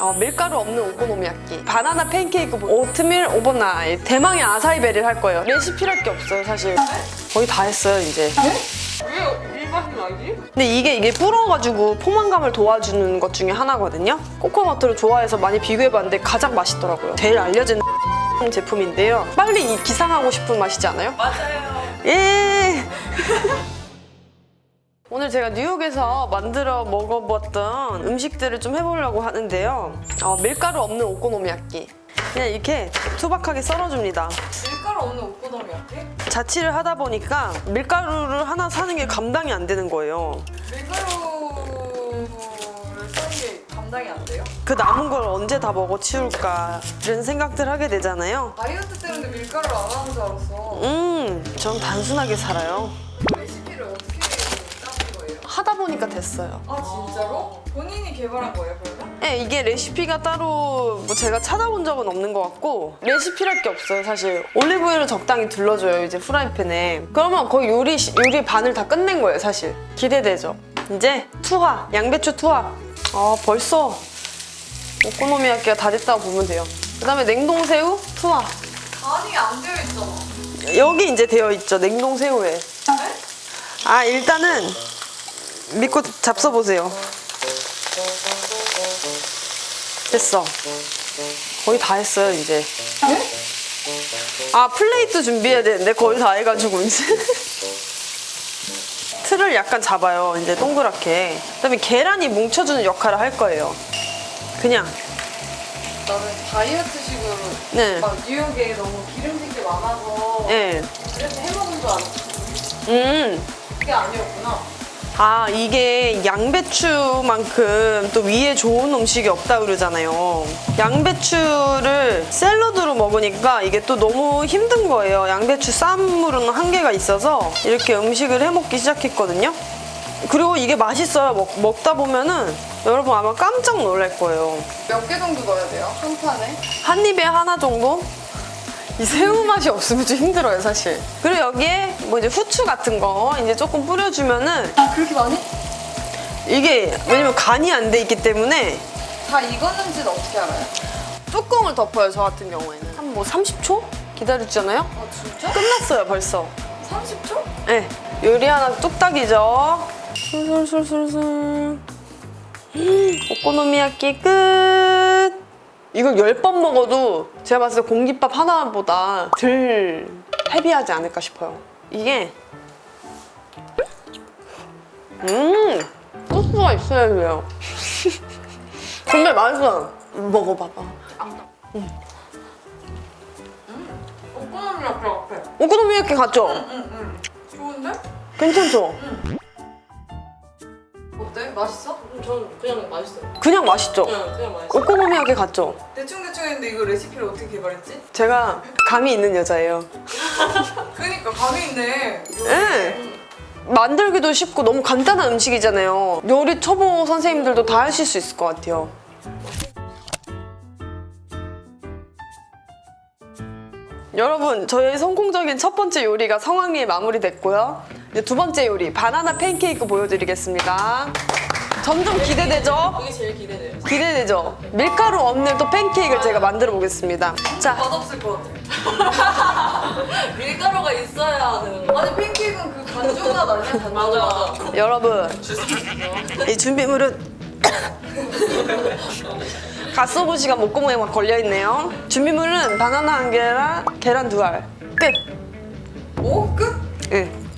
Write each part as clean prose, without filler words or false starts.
밀가루 없는 오코노미야끼, 바나나 팬케이크, 오트밀 오버나잇, 대망의 아사이베리를 할 거예요. 레시피랄 게 없어요 사실. 거의 다 했어요 이제. 왜 이 맛이 나지? 근데 이게 불어가지고 포만감을 도와주는 것 중에 하나거든요. 코코넛을 좋아해서 많이 비교해봤는데 가장 맛있더라고요. 제일 알려진 제품인데요. 빨리 기상하고 싶은 맛이지 않아요? 맞아요. 예. 오늘 제가 뉴욕에서 만들어 먹어봤던 음식들을 좀 해보려고 하는데요. 밀가루 없는 오코노미야끼. 그냥 이렇게 투박하게 썰어줍니다. 밀가루 없는 오코노미야끼? 자취를 하다 보니까 밀가루를 하나 사는 게 감당이 안 되는 거예요. 밀가루를 쓰는 게 감당이 안 돼요? 그 남은 걸 언제 다 먹어 치울까 이런 생각들 하게 되잖아요. 다이어트 때문에 밀가루를 안 하는 줄 알았어. 전 단순하게 살아요. 레시피를 어떻게 짜신 거예요? 하다 보니까 됐어요. 아 진짜로? 본인이 개발한 거예요 그러면? 네, 이게 레시피가 따로 뭐 제가 찾아본 적은 없는 것 같고 레시피랄 게 없어요 사실. 올리브유를 적당히 둘러줘요 이제 프라이팬에. 그러면 거의 요리 반을 다 끝낸 거예요 사실. 기대되죠? 이제 투하, 양배추 투하. 벌써 오코노미야끼가 다 됐다고 보면 돼요. 그 다음에 냉동새우 투하. 간이 안 되어 있잖아. 여기 이제 되어 있죠 냉동새우에. 네? 일단은 믿고 잡숴보세요. 됐어. 거의 다 했어요 이제. 네? 플레이트 준비해야 되는데 거의 다 해가지고 이제 틀을 약간 잡아요 이제 동그랗게. 그다음에 계란이 뭉쳐주는 역할을 할 거예요. 그냥. 나는 다이어트식으로 네. 막 뉴욕에 너무 기름진 게 많아서 네. 그래서 해먹은 줄 알았어. 음. 그게 아니었구나. 이게 양배추만큼 또 위에 좋은 음식이 없다 그러잖아요. 양배추를 샐러드로 먹으니까 이게 또 너무 힘든 거예요. 양배추 쌈물은 한계가 있어서 이렇게 음식을 해먹기 시작했거든요. 그리고 이게 맛있어요. 먹다 보면은 여러분 아마 깜짝 놀랄 거예요. 몇 개 정도 넣어야 돼요? 한 판에? 한 입에 하나 정도? 이 새우 맛이 없으면 좀 힘들어요 사실. 그리고 여기에 뭐 이제 후추 같은 거 이제 조금 뿌려주면은 그렇게 많이? 이게 왜냐면 간이 안 돼 있기 때문에 다 익었는지는 어떻게 알아요? 뚜껑을 덮어요 저 같은 경우에는. 한 뭐 30초? 기다렸잖아요? 아 진짜? 끝났어요 벌써. 30초? 네. 요리 하나 뚝딱이죠. 술술술술술. 오코노미야끼 끝. 이걸 10번 먹어도 제가 봤을 때 공깃밥 하나보다 덜 헤비하지 않을까 싶어요. 이게 소스가 있어야 돼요. 근데 맛있어. 먹어봐봐. 오코노미야끼 같아. 오코노미야끼 같죠? 응. 좋은데? 괜찮죠? 어때? 맛있어? 저는 그냥 맛있어요. 그냥 맛있죠? 그냥 맛있어요. 오코노미야끼 같죠? 대충대충 했는데 이거 레시피를 어떻게 개발했지? 제가 감이 있는 여자예요. 그러니까 감이 있네. 네. 만들기도 쉽고 너무 간단한 음식이잖아요. 요리 초보 선생님들도 다 하실 수 있을 것 같아요. 여러분, 저의 성공적인 첫 번째 요리가 성황리에 마무리됐고요. 이제 두 번째 요리, 바나나 팬케이크 보여드리겠습니다. 점점 기대되죠? 이게 제일 기대돼요. 기대되죠? 밀가루 없는 또 팬케이크를 제가 만들어 보겠습니다. 자, 맛없을 것 같아. 밀가루가 있어야 되는 거. 아니 팬케이크는 그 간조맛 아니야? 간조맛. 맞아. 여러분, 이 준비물은 갓소부시가 목구멍에 막 걸려있네요. 준비물은 바나나 한 개랑 계란 2알. 끝! 오? 끝? 응.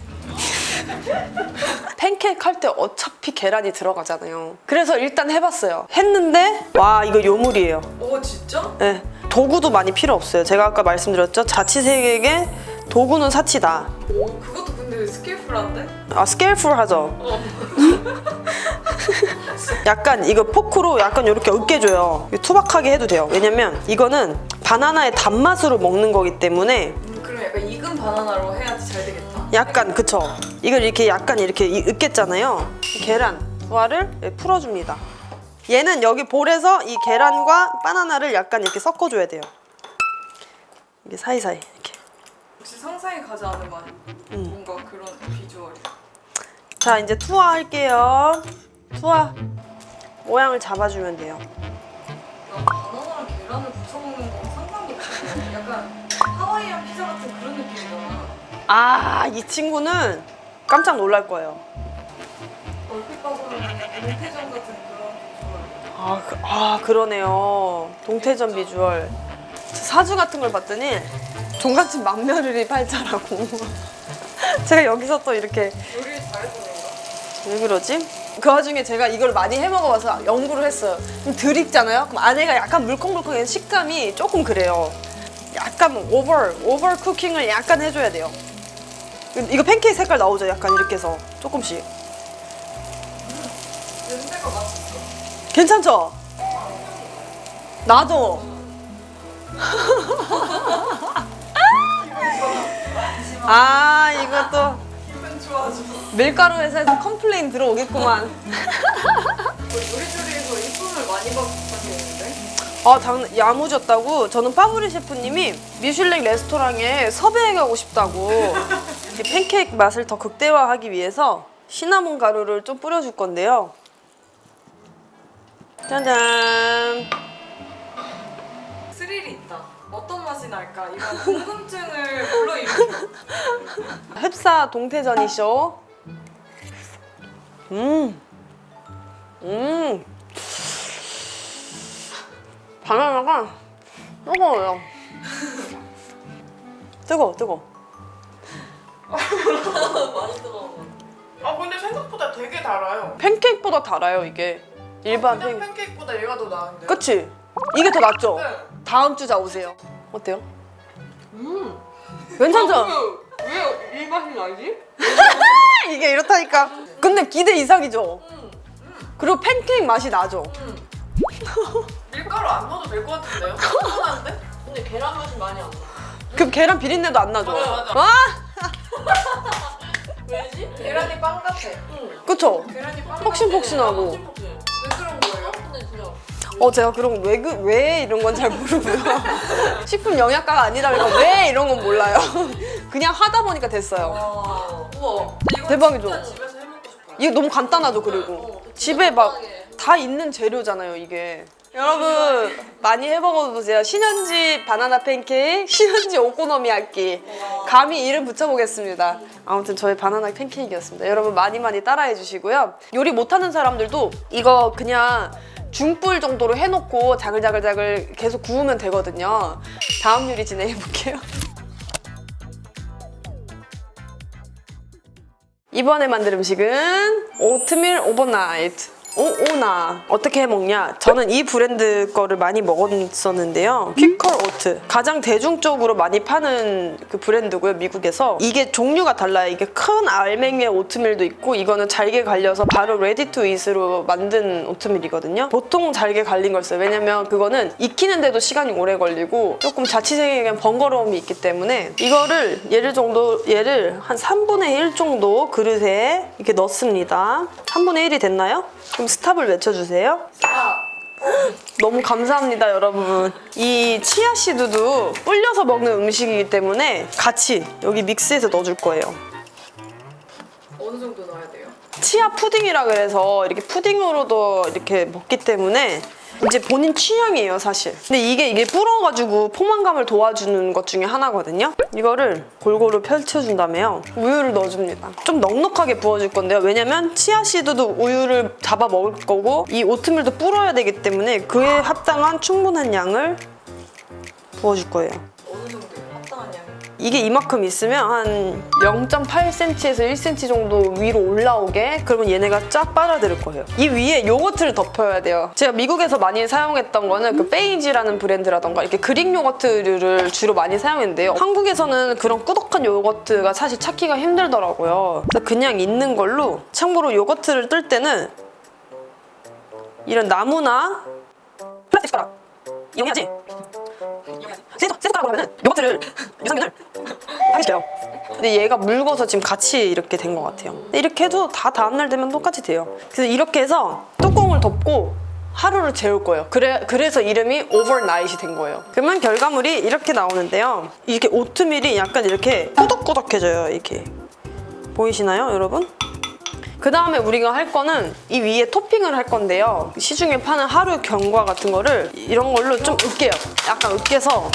팬케이크 할 때 어차피 계란이 들어가잖아요. 그래서 일단 해봤어요. 했는데 와 이거 요물이에요. 오 진짜? 네. 도구도 많이 필요 없어요. 제가 아까 말씀드렸죠? 자취생에게 도구는 사치다. 오 그것도 근데 스킬풀한데? 스케일풀하죠? 약간 이거 포크로 약간 이렇게 으깨줘요. 투박하게 해도 돼요. 왜냐면 이거는 바나나의 단맛으로 먹는 거기 때문에 그럼 약간 익은 바나나로 해야지 잘 되겠다. 약간 그쵸? 이걸 이렇게 약간 이렇게 으깼잖아요. 계란 2알을 풀어줍니다. 얘는 여기 볼에서 이 계란과 바나나를 약간 이렇게 섞어줘야 돼요. 이게 사이사이 이렇게. 혹시 상상이 가지 않은 맛? 뭔가 그런 비주얼이. 자 이제 투하 할게요. 투하 모양을 잡아주면 돼요. 아, 이 친구는 깜짝 놀랄 거예요. 얼핏 봐서는 동태전 같은 그런 비주얼. 그러네요. 동태전 비주얼. 사주 같은 걸 봤더니 종갓집 맏며느리 팔자라고. 제가 여기서 또 이렇게 요리를 잘해서 그런가? 왜 그러지? 그 와중에 제가 이걸 많이 해 먹어봐서 연구를 했어요. 좀 덜 익잖아요? 그럼 안에가 약간 물컹물컹한 식감이 조금 그래요. 약간 오버 쿠킹을 약간 해줘야 돼요. 이거 팬케이크 색깔 나오죠? 약간 이렇게 해서 조금씩. 냄새가 맛있어. 괜찮죠? 나도. 이것도 기분 좋아져. 밀가루 회사에서 컴플레인 들어오겠구만. 요리조리에서 이쁨을 많이 받겠는데? 야무졌다고. 저는 파브리 셰프님이 미슐랭 레스토랑에 섭외하고 싶다고. 이 팬케이크 맛을 더 극대화하기 위해서 시나몬 가루를 좀 뿌려줄 건데요. 짜잔. 스릴이 있다. 어떤 맛이 날까? 이런 궁금증을 불러일으켜. 햅사 동태전이쇼. 바나나가 뜨거워요. 뜨거워. 많이 뜨거운 거. 근데 생각보다 되게 달아요. 팬케이크보다 달아요, 이게. 일반 그냥 팬케이크. 팬케이크보다 얘가 더 나은데. 그치? 이게 더 낫죠? 네. 다음 주 자오세요. 어때요? 괜찮죠? 왜 이 맛이 나지? 이게 이렇다니까. 근데 기대 이상이죠? 그리고 팬케이크 맛이 나죠? 밀가루 안 넣어도 될 것 같은데요? 시원한데? 근데 계란 맛이 많이 안 나. 그럼 계란 비린내도 안 나죠? 맞아. 왜지? 계란이 빵 같아. 그쵸? 계란이 빵 폭신폭신하고. 폭신폭신. 왜 그런 거예요? 근데 진짜 제가 그럼 왜 이런 건 잘 모르고요. 식품 영양가가 아니라니까 왜 이런 건 몰라요. 그냥 하다 보니까 됐어요. 우와. 이거 대박이죠? 진짜 집에서 해먹고 싶어요. 이게 너무 간단하죠, 그리고. 집에 막 다 있는 재료잖아요, 이게. 여러분 많이 해먹어도 보세요. 신현지 바나나 팬케이크, 신현지 오코노미야끼. 감히 이름 붙여보겠습니다. 아무튼 저의 바나나 팬케이크였습니다. 여러분 많이 따라해 주시고요. 요리 못하는 사람들도 이거 그냥 중불 정도로 해놓고 자글자글 계속 구우면 되거든요. 다음 요리 진행해 볼게요. 이번에 만들 음식은 오트밀 오버나이트. 오나 어떻게 해먹냐? 저는 이 브랜드 거를 많이 먹었었는데요. 퀴컬 오트, 가장 대중적으로 많이 파는 그 브랜드고요, 미국에서. 이게 종류가 달라요. 이게 큰 알맹이의 오트밀도 있고, 이거는 잘게 갈려서 바로 레디 투 잇으로 만든 오트밀이거든요. 보통 잘게 갈린 걸 써요. 왜냐면 그거는 익히는데도 시간이 오래 걸리고 조금 자취생에겐 번거로움이 있기 때문에 이거를 얘를 한 3분의 1 정도 그릇에 이렇게 넣습니다. 3분의 1이 됐나요? 그럼 스탑을 외쳐주세요. 너무 감사합니다, 여러분. 이 치아씨드도 불려서 먹는 음식이기 때문에 같이 여기 믹스해서 넣어줄 거예요. 어느 정도 넣어야 돼요? 치아 푸딩이라 그래서 이렇게 푸딩으로도 이렇게 먹기 때문에 이제 본인 취향이에요, 사실. 근데 이게 불어가지고 포만감을 도와주는 것 중에 하나거든요. 이거를 골고루 펼쳐준 다음에요. 우유를 넣어줍니다. 좀 넉넉하게 부어줄 건데요. 왜냐면 치아씨드도 우유를 잡아 먹을 거고 이 오트밀도 불어야 되기 때문에 그에 합당한 충분한 양을 부어줄 거예요. 어느 정도예요? 합당한 양이? 이게 이만큼 있으면 한 0.8cm에서 1cm 정도 위로 올라오게, 그러면 얘네가 쫙 빨아들일 거예요. 이 위에 요거트를 덮여야 돼요. 제가 미국에서 많이 사용했던 거는 그 페이지라는 브랜드라던가 이렇게 그릭 요거트를 주로 많이 사용했는데요. 한국에서는 그런 꾸덕한 요거트가 사실 찾기가 힘들더라고요. 그래서 그냥 있는 걸로. 참고로 요거트를 뜰 때는 이런 나무나 플라스틱 숟가락 이용해야지. 쇠숟가락으로 하면 요거트를 유산균을 파괴시켜요. 근데 얘가 묽어서 지금 같이 이렇게 된 것 같아요. 근데 이렇게 해도 다 다음날 되면 똑같이 돼요. 그래서 이렇게 해서 뚜껑을 덮고 하루를 재울 거예요. 그래서 이름이 오버나잇이 된 거예요. 그러면 결과물이 이렇게 나오는데요. 이렇게 오트밀이 약간 이렇게 꾸덕꾸덕해져요. 이렇게 보이시나요, 여러분? 그 다음에 우리가 할 거는 이 위에 토핑을 할 건데요. 시중에 파는 하루 견과 같은 거를 이런 걸로 좀 으깨요. 약간 으깨서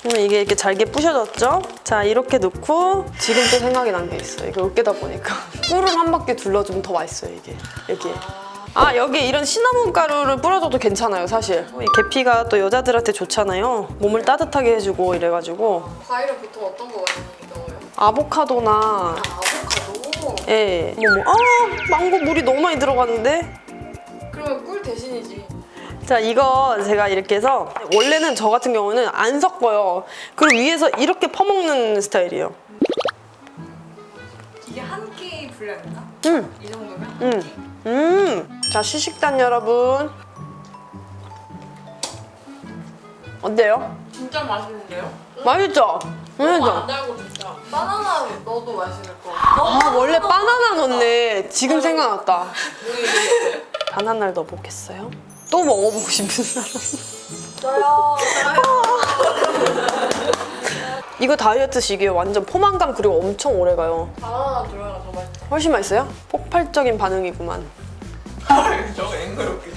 그러면 이게 이렇게 잘게 부셔졌죠? 자, 이렇게 넣고 지금 또 생각이 난 게 있어요. 이거 으깨다 보니까 꿀을 한 바퀴 둘러주면 더 맛있어요, 이게. 여기에. 아, 여기 이런 시나몬 가루를 뿌려줘도 괜찮아요, 사실. 이 계피가 또 여자들한테 좋잖아요. 몸을 따뜻하게 해주고 이래가지고. 과일은 보통 어떤 거 많이 넣어요? 아보카도나 아보카도? 예, 망고 물이 너무 많이 들어가는데? 그러면 꿀 대신이지. 자, 이거 제가 이렇게 해서 원래는 저 같은 경우는 안 섞어요. 그리고 위에서 이렇게 퍼먹는 스타일이에요. 이게 한 끼 분량인가? 이 정도면? 자, 시식단 여러분. 어때요? 진짜 맛있는데요? 맛있죠? 너무 안 맛있죠? 달고 진짜. 바나나 넣어도 맛있을 것 같아. 아, 원래 바나나 넣네. 지금 생각났다. 모르겠어요. 바나나를 넣어보겠어요? 또 먹어보고 싶은 사람. 저요. 이거 다이어트식이에요. 완전 포만감 그리고 엄청 오래가요. 바나나 들어가 더 맛있어. 훨씬 맛있어요? 폭발적인 반응이구만. 저거 앵그럽게.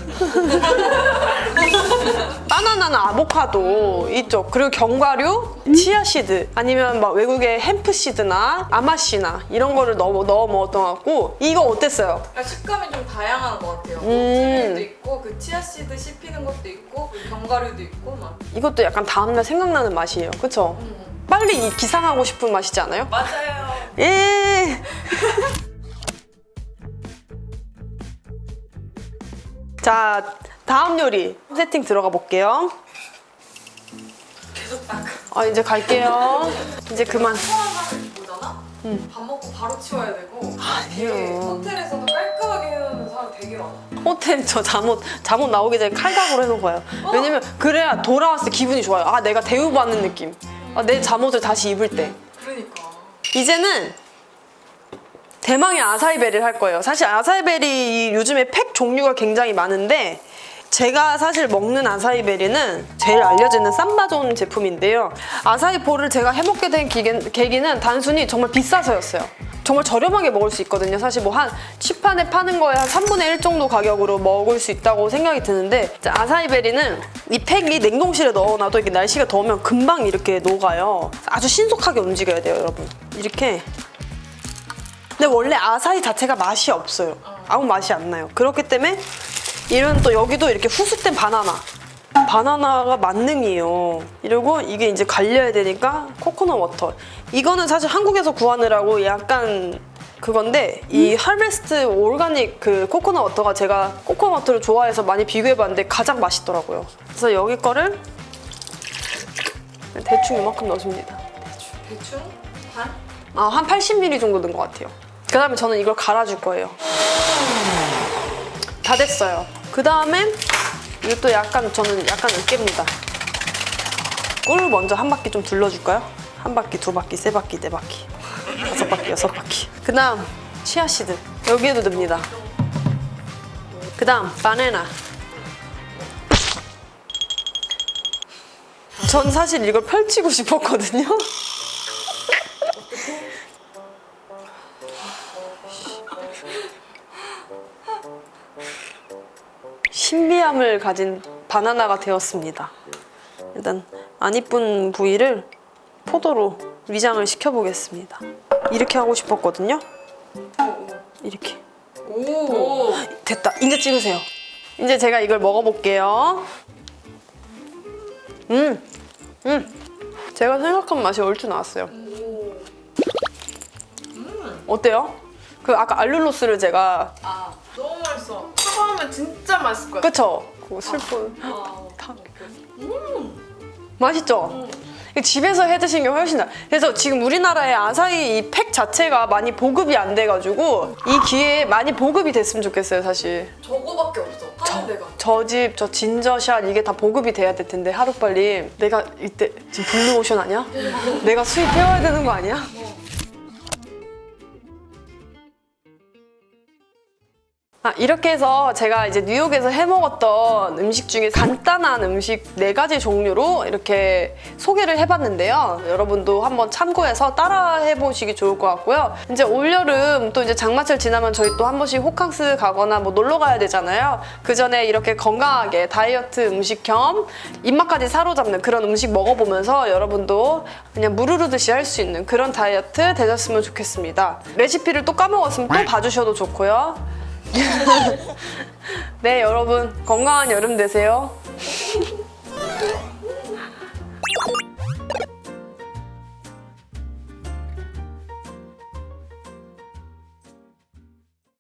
바나나는 아보카도 있죠. 그리고 견과류, 치아씨드 아니면 막 외국의 햄프씨드나 아마씨나 이런 거를 넣어 먹었던 것 같고 이거 어땠어요? 그러니까 식감이 좀 다양한 것 같아요. 음. 오트밀도 있고 그 치아씨드 씹히는 것도 있고 그 견과류도 있고 막. 이것도 약간 다음날 생각나는 맛이에요. 그쵸? 빨리 기상하고 싶은 맛이지 않아요? 맞아요. 예. 자, 다음 요리 세팅 들어가 볼게요. 계속 딱. 아, 이제 갈게요. 이제 그만. 포함하면 보잖아? 밥 먹고 바로 치워야 되고. 이게 아니요. 호텔에서도 깔끔하게 해놓는 사람 되게 많아. 호텔 저 잠옷 나오기 전에 칼각으로 해놓고요. 왜냐면 그래야 돌아왔을 때 기분이 좋아요. 아, 내가 대우받는 느낌. 아, 내 잠옷을 다시 입을 때. 그러니까. 이제는 대망의 아사이베리를 할 거예요. 사실 아사이베리 요즘에 팩 종류가 굉장히 많은데 제가 사실 먹는 아사이베리는 제일 알려지는 삼바존 제품인데요. 아사이볼을 제가 해먹게 된 계기는 단순히 정말 비싸서였어요. 정말 저렴하게 먹을 수 있거든요. 사실 뭐 한 시판에 파는 거에 한 3분의 1 정도 가격으로 먹을 수 있다고 생각이 드는데 아사이베리는 이 팩이 냉동실에 넣어놔도 이렇게 날씨가 더우면 금방 이렇게 녹아요. 아주 신속하게 움직여야 돼요, 여러분. 이렇게. 근데 원래 아사히 자체가 맛이 없어요. 아무 맛이 안 나요. 그렇기 때문에 이런 또 여기도 이렇게 후숙된 바나나가 만능이에요. 이러고 이게 이제 갈려야 되니까 코코넛 워터. 이거는 사실 한국에서 구하느라고 약간 그건데 이 하베스트 오르가닉 그 코코넛 워터가 제가 코코넛 워터를 좋아해서 많이 비교해봤는데 가장 맛있더라고요. 그래서 여기 거를 대충 이만큼 넣어줍니다. 대충? 반? 아, 한 80ml 정도 넣은 것 같아요. 그 다음에 저는 이걸 갈아줄 거예요. 다 됐어요. 그 다음에 이것도 저는 약간 으깹니다. 꿀을 먼저 한 바퀴 좀 둘러줄까요? 한 바퀴, 두 바퀴, 세 바퀴, 네 바퀴, 다섯 바퀴, 여섯 바퀴. 그 다음 치아씨드 여기에도 넣습니다. 그 다음 바나나. 전 사실 이걸 펼치고 싶었거든요. 신비함을 가진 바나나가 되었습니다. 일단 안 이쁜 부위를 포도로 위장을 시켜보겠습니다. 이렇게 하고 싶었거든요. 이렇게. 오. 됐다. 이제 찍으세요. 이제 제가 이걸 먹어볼게요. 제가 생각한 맛이 얼추 나왔어요. 어때요? 그 아까 알룰로스를 제가 아, 너무 맛있어. 사과하면 진짜 맛있을 것 같아. 그쵸? 그거 슬픈 아, 맛있죠? 이거 집에서 해 드시는 게 훨씬 나아요. 그래서 지금 우리나라의 아사히 이 팩 자체가 많이 보급이 안 돼가지고 이 기회에 많이 보급이 됐으면 좋겠어요, 사실. 저거밖에 없어. 하는 데가. 저 집, 저 진저샷 이게 다 보급이 돼야 될 텐데 하루빨리 내가 이때 지금 블루오션 아니야? 내가 수입해와야 되는 거 아니야? 이렇게 해서 제가 이제 뉴욕에서 해먹었던 음식 중에 간단한 음식 4가지 종류로 이렇게 소개를 해봤는데요. 여러분도 한번 참고해서 따라 해보시기 좋을 것 같고요. 이제 올여름 또 이제 장마철 지나면 저희 또 한 번씩 호캉스 가거나 뭐 놀러 가야 되잖아요. 그 전에 이렇게 건강하게 다이어트 음식 겸 입맛까지 사로잡는 그런 음식 먹어보면서 여러분도 그냥 물 흐르듯이 할 수 있는 그런 다이어트 되셨으면 좋겠습니다. 레시피를 또 까먹었으면 또 봐주셔도 좋고요. 네, 여러분 건강한 여름 되세요.